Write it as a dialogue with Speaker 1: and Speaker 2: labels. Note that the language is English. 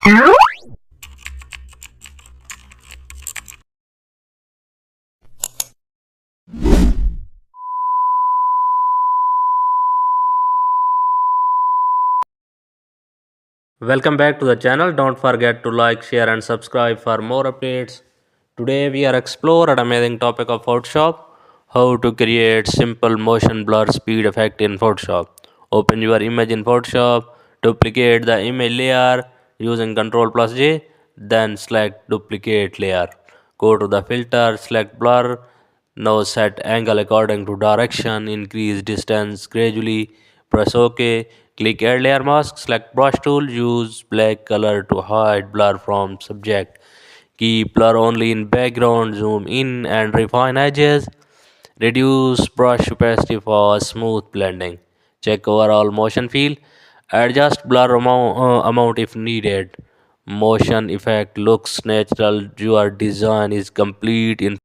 Speaker 1: Welcome back to the channel. Don't forget to like, share and subscribe for more updates. Today we are explore an amazing topic of Photoshop, how to create simple motion blur speed effect in Photoshop. Open your image in Photoshop, duplicate the image layer using Ctrl plus J, then select duplicate layer. Go to the filter, select blur. Now set angle according to direction, increase distance gradually, press OK, click add layer mask, select brush tool, use black color to hide blur from subject. Keep blur only in background, zoom in and refine edges. Reduce brush opacity for smooth blending. Check overall motion feel. Adjust blur amount if needed. Motion effect looks natural. Your design is complete in